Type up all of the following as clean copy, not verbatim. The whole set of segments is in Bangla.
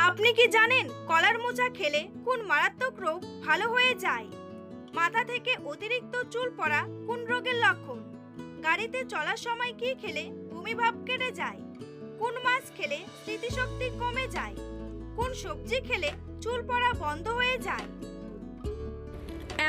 আপনি কি জানেন কলার মোচা খেলে কোন মারাত্মক রোগ ভালো হয়ে যায়? মাথা থেকে অতিরিক্ত চুল পড়া কোন রোগের লক্ষণ? গাড়িতে চলার সময় কি খেলে বমিভাব কেটে যায়? কোন মাছ খেলে স্মৃতিশক্তি কমে যায়? কোন সবজি খেলে চুল পড়া বন্ধ হয়ে যায়?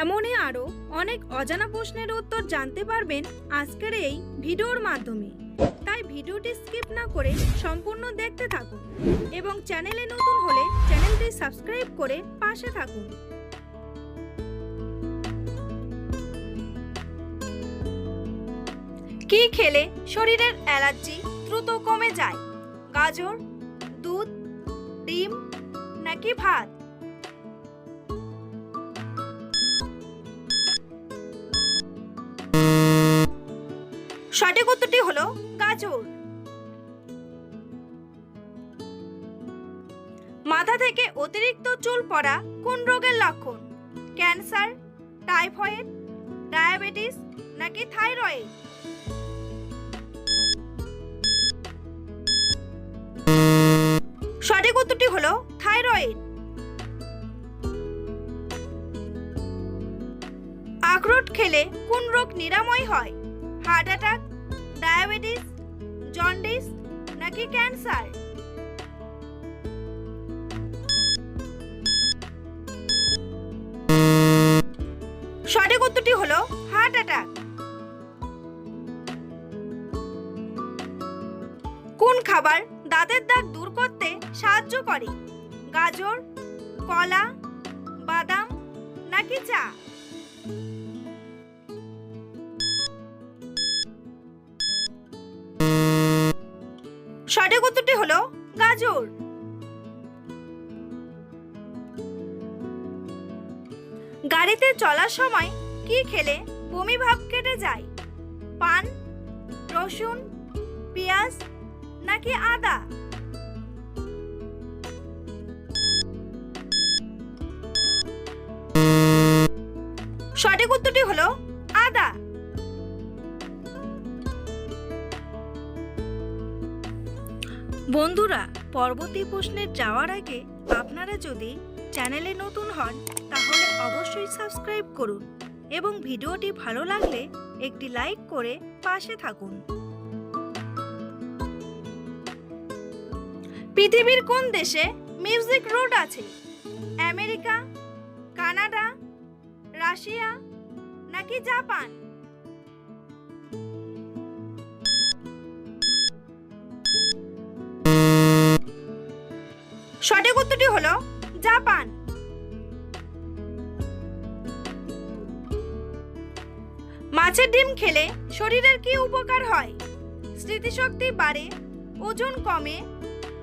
এমনই আরও অনেক অজানা প্রশ্নের উত্তর জানতে পারবেন আজকের এই ভিডিওর মাধ্যমে। তাই ভিডিওটি স্কিপ না করে সম্পূর্ণ দেখতে থাকুন এবং চ্যানেলে নতুন হলে চ্যানেলটি সাবস্ক্রাইব করে পাশে থাকুন। কি খেলে শরীরের অ্যালার্জি দ্রুত কমে যায়? গাজর, দুধ, ডিম নাকি ভাত? সঠিক উত্তরটি হলো গাজর। মাথা থেকে অতিরিক্ত চুল পড়া কোন রোগের লক্ষণ? ক্যান্সার, টাইফয়েড, ডায়াবেটিস নাকি থাইরয়েড? সঠিক উত্তরটি হলো থাইরয়েড। আখরোট খেলে কোন রোগ নিরাময় হয়? হার্ট অ্যাটাক, ডায়াবেটিস, জন্ডিস নাকি ক্যান্সার? সঠিক উত্তরটি হলো হার্ট অ্যাটাক। কোন খাবার দাঁতের দাগ দূর করতে সাহায্য করে? গাজর, কলা, বাদাম নাকি চা? সঠিক উত্তরটি হলো গাজর। গাড়িতে চলার সময় কি খেলে বমি ভাব কেটে যায়? পান, রসুন, পেঁয়াজ নাকি আদা? সঠিক উত্তরটি হলো আদা। বন্ধুরা, পরবর্তী প্রশ্নে যাওয়ার আগে আপনারা যদি চ্যানেলে নতুন হন তাহলে অবশ্যই সাবস্ক্রাইব করুন এবং ভিডিওটি ভালো লাগলে একটি লাইক করে পাশে থাকুন। পৃথিবীর কোন দেশে মিউজিক রোড আছে? আমেরিকা, কানাডা, রাশিয়া নাকি জাপান? সঠিক উত্তরটি হলো জাপান। মাছের ডিম খেলে শরীরের কি উপকার হয়? স্মৃতিশক্তি বাড়ে, ওজন কমে,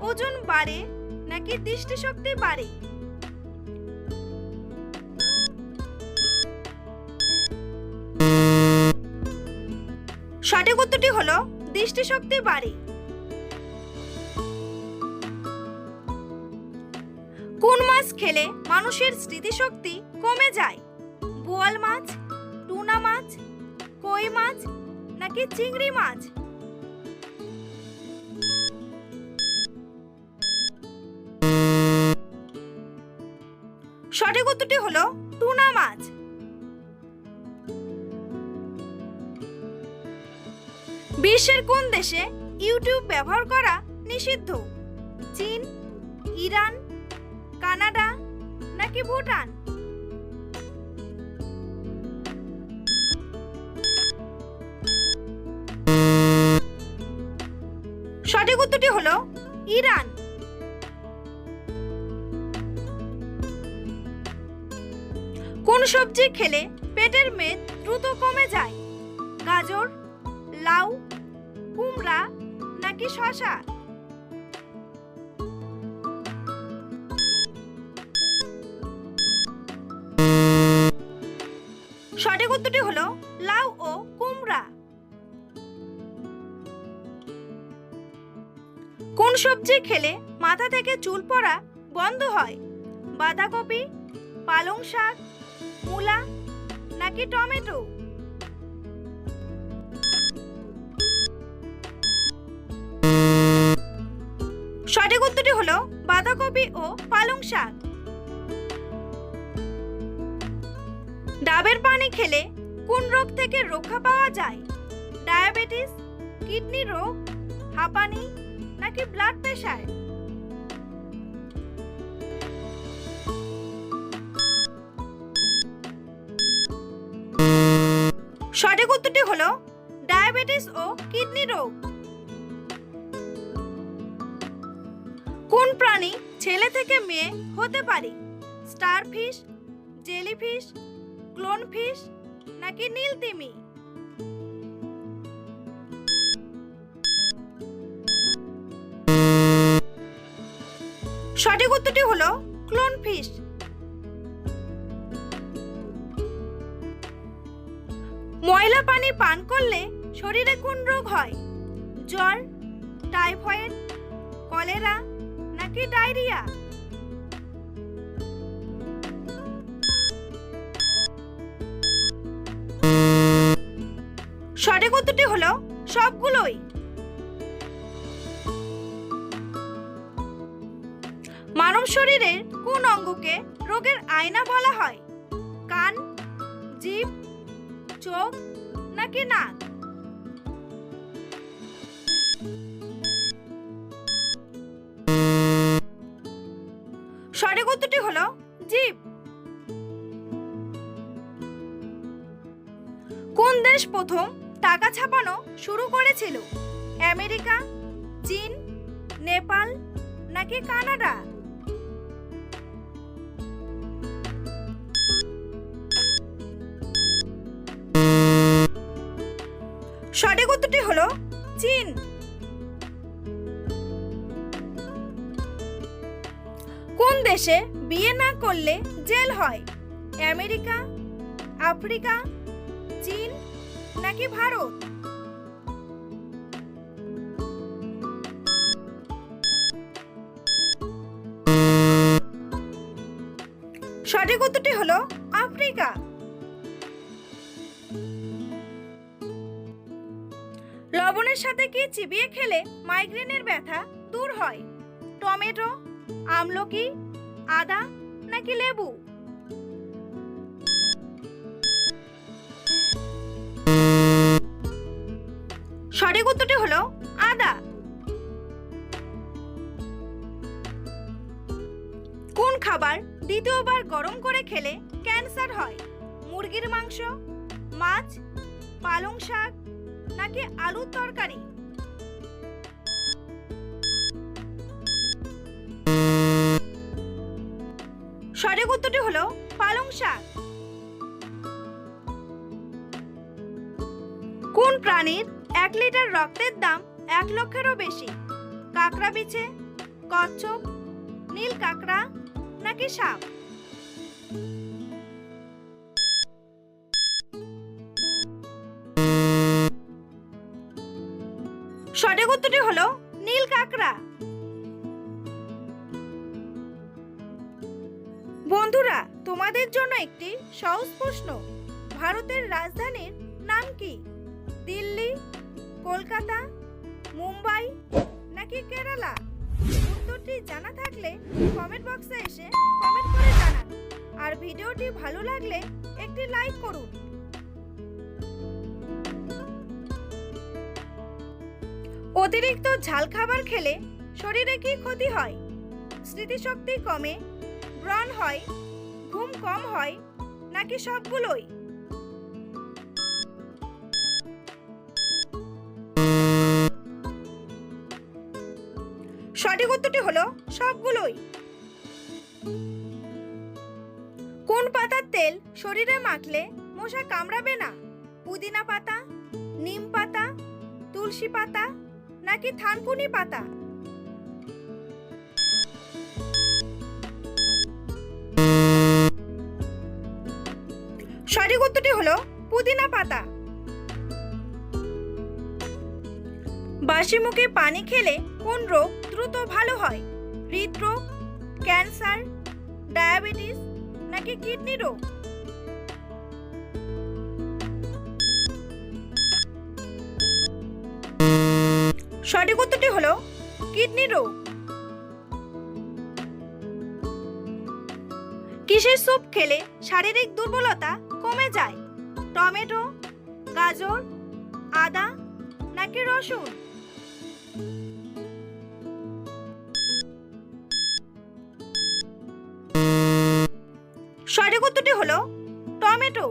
ওজন বাড়ে নাকি দৃষ্টিশক্তি বাড়ে? সঠিক উত্তরটি হলো দৃষ্টিশক্তি বাড়ে। কোন মাছ খেলে মানুষের স্মৃতিশক্তি কমে যায়? বোয়াল মাছ, টুনা মাছ, কই মাছ নাকি চিংড়ি মাছ? সঠিক উত্তরটি হলো টুনা মাছ। বিশ্বের কোন দেশে ইউটিউব ব্যবহার করা নিষিদ্ধ? চীন, ইরান, কানাডা নাকি ভুটান? সঠিক উত্তরটি হলো ইরান। কোন সবজি খেলে পেটের মেদ দ্রুত কমে যায়? গাজর, লাউ, কুমড়া নাকি শসা? সঠিক উত্তরটি হলো লাউ ও কুমড়া। কোন সবজি খেলে মাথা থেকে চুল পড়া বন্ধ হয়? বাঁধাকপি, পালং শাক, মূলা নাকি টমেটো? সঠিক উত্তরটি হলো বাঁধাকপি ও পালং শাক। ডাবের পানি খেলে কোন রোগ থেকে রক্ষা পাওয়া যায়? ডায়াবেটিস, কিডনি রোগ, হাঁপানি নাকি ব্লাড প্রেশার? সঠিক উত্তরটি হলো ডায়াবেটিস ও কিডনি রোগ। কোন প্রাণী ছেলে থেকে মেয়ে হতে পারে? স্টারফিশ, জেলিফিশ, ক্লোনফিশ নাকি নীলতিমি? সঠিক উত্তরটি হলো ক্লোনফিশ। ময়লা পানি পান করলে শরীরে কোন রোগ হয়? জ্বর, টাইফয়েড, কলেরা নাকি ডায়রিয়া? সঠিক উত্তরটি হলো সবগুলোই। মানব শরীরের কোন অঙ্গকে রোগের আয়না বলা হয়? কান, জিভ, চোখ নাকি নাক? সঠিক উত্তরটি হলো জিভ। কোন দেশ প্রথম টাকা ছাপানো শুরু করেছিল? আমেরিকা, চীন, নেপাল নাকি কানাডা? সঠিক উত্তরটি হলো চীন। কোন দেশে বিয়ে না করলে জেল হয়? আমেরিকা, আফ্রিকা, চীন নাকি ভারত? সঠিক উত্তরটি হলো আফ্রিকা। লবণের সাথে কি চিবিয়ে খেলে মাইগ্রেনের ব্যথা দূর হয়? টমেটো, আমলকি, আদা নাকি লেবু? সঠিক উত্তরটি হলো আদা। কোন খাবার দ্বিতীয়বার গরম করে খেলে ক্যান্সার হয়? মুরগির মাংস, মাছ, পালং শাক নাকি আলুর তরকারি? সঠিক উত্তরটি হলো পালং শাক। কোন প্রাণীর 1 লিটার রক্তের দাম 1 লক্ষেরও বেশি? কাঁকড়া বিছে, কচ্ছপ, নীল কাঁকড়া নাকি সাপ? সঠিক উত্তরটি হলো নীল কাঁকড়া। বন্ধুরা, তোমাদের জন্য একটি সহজ প্রশ্ন। ভারতের রাজধানীর নাম কি? দিল্লি, কলকাতা, মুম্বাই নাকি কেরালা? উত্তরটি জানা থাকলে কমেন্ট বক্সে এসে কমেন্ট করে জানান। আর ভিডিওটি ভালো লাগলে একটি লাইক করুন। অতিরিক্ত ঝাল খাবার খেলে শরীরে কি ক্ষতি হয়? স্মৃতিশক্তি কমে, ব্রণ হয়, ঘুম কম হয় নাকি সবগুলোই? সঠিক উত্তরটি হলো সবগুলোই। কোন পাতার তেল শরীরে মাখলে মশা কামড়াবে না? পুদিনা পাতা, নিম পাতা, তুলসী পাতা নাকি থানকুনি পাতা? সঠিক উত্তরটি হলো পুদিনা পাতা। বাসি মুখে পানি খেলে কোন রোগ দ্রুত ভালো হয়? হৃদরোগ, ক্যান্সার, ডায়াবেটিস নাকি কিডনি রোগ? সঠিক উত্তরটি হলো কিডনি রোগ। কিসের স্যুপ খেলে শারীরিক দুর্বলতা কমে যায়? টমেটো, গাজর, আদা নাকি রসুন? সঠিক উত্তরটি হলো টমেটো।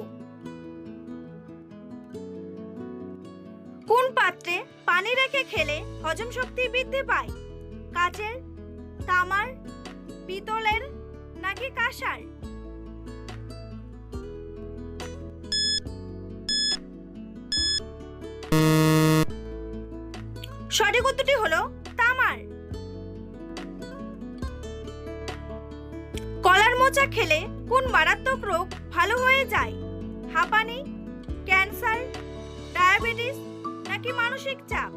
কোন পাত্রে পানি রেখে খেলে হজম শক্তি বৃদ্ধি পায়? কাচের, তামার, পিতলের নাকি কাঁসার? সঠিক উত্তরটি হলো তামার। কলার মোচা খেলে কোন মারাত্মক রোগ ভালো হয়ে যায়? হাঁপানি, ক্যান্সার, ডায়াবেটিস নাকি মানসিক চাপ?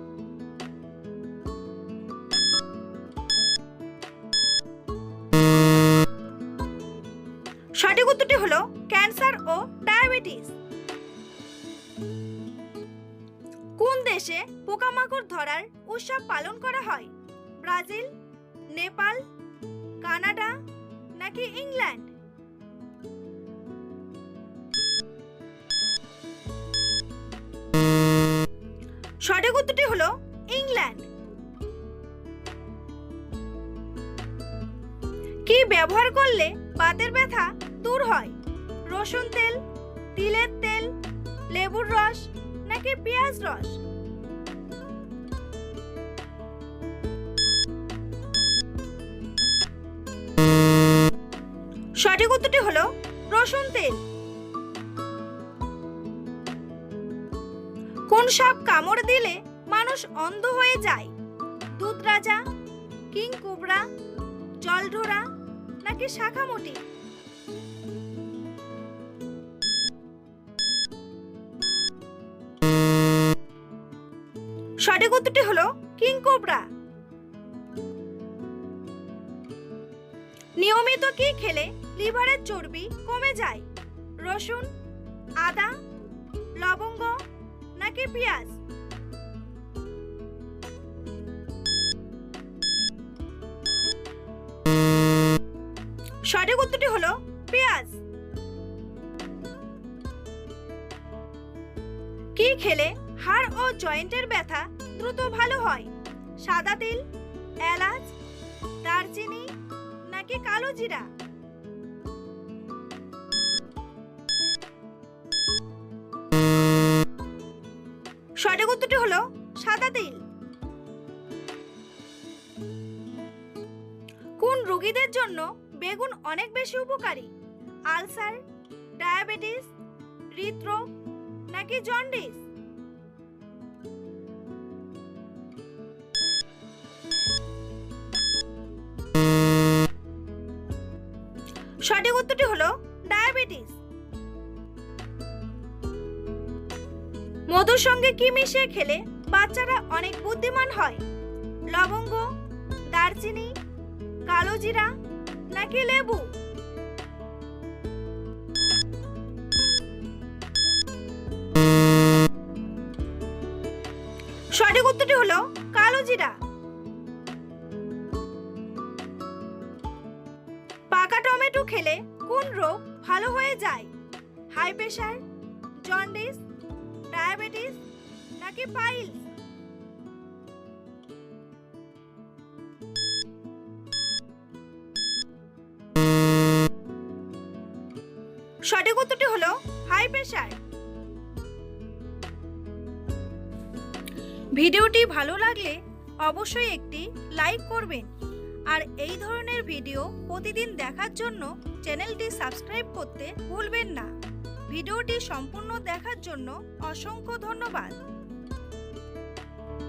সঠিক উত্তরটি হলো ক্যান্সার ও ডায়াবেটিস। কোন দেশে পোকামাকড় ধরার উৎসব পালন করা হয়? ব্রাজিল, নেপাল, কানাডা নাকি ইংল্যান্ড? সঠিক উত্তরটি হলো ইংল্যান্ড। কি ব্যবহার করলে বাতের ব্যথা দূর হয়? রসুন তেল, তিলের তেল, লেবুর রস নাকি পেঁয়াজ রস? সঠিক উত্তরটি হলো রসুন তেল। কোন সাপ কামড় দিলে মানুষ অন্ধ হয়ে যায়? দুধরাজা, কিং কোবরা, জলঢোরা নাকি শাখামুটি? সঠিক উত্তরটি হলো কিং কোবরা। নিয়মিত কি খেলে লিভারের চর্বি কমে যায়? রসুন, আদা, লবঙ্গ নাকি পেঁয়াজ? সঠিক উত্তরটি হলো পেঁয়াজ। কি খেলে হাড় ও জয়েন্টের ব্যথা দ্রুত ভালো হয়? সাদা তিল, এলাচ, দারচিনি নাকি কালো জিরা? সঠিক উত্তরটি হলো সাদা তিল। কোন রোগীদের জন্য বেগুন অনেক বেশি উপকারী? আলসার, ডায়াবেটিস, হৃদরোগ নাকি জন্ডিস? সঠিক উত্তরটি হলো ডায়াবেটিস। মধুর সঙ্গে কি মিশিয়ে খেলে বাচ্চারা অনেক বুদ্ধিমান হয়? লবঙ্গ, দারচিনি, কালো জিরা নাকি লেবু? সঠিক উত্তরটি হলো কালো জিরা। পাকা টমেটো খেলে কোন রোগ ভালো হয়ে যায়? হাই প্রেসার, জন্ডিস, ডায়াবেটিস নাকি পাইলস? সঠিক উত্তরটি হলো হাই প্রেসার। ভিডিওটি ভালো লাগলে অবশ্যই একটি লাইক করবেন আর এই ধরনের ভিডিও প্রতিদিন দেখার জন্য চ্যানেলটি সাবস্ক্রাইব করতে ভুলবেন না। ভিডিওটি সম্পূর্ণ দেখার জন্য অসংখ্য ধন্যবাদ।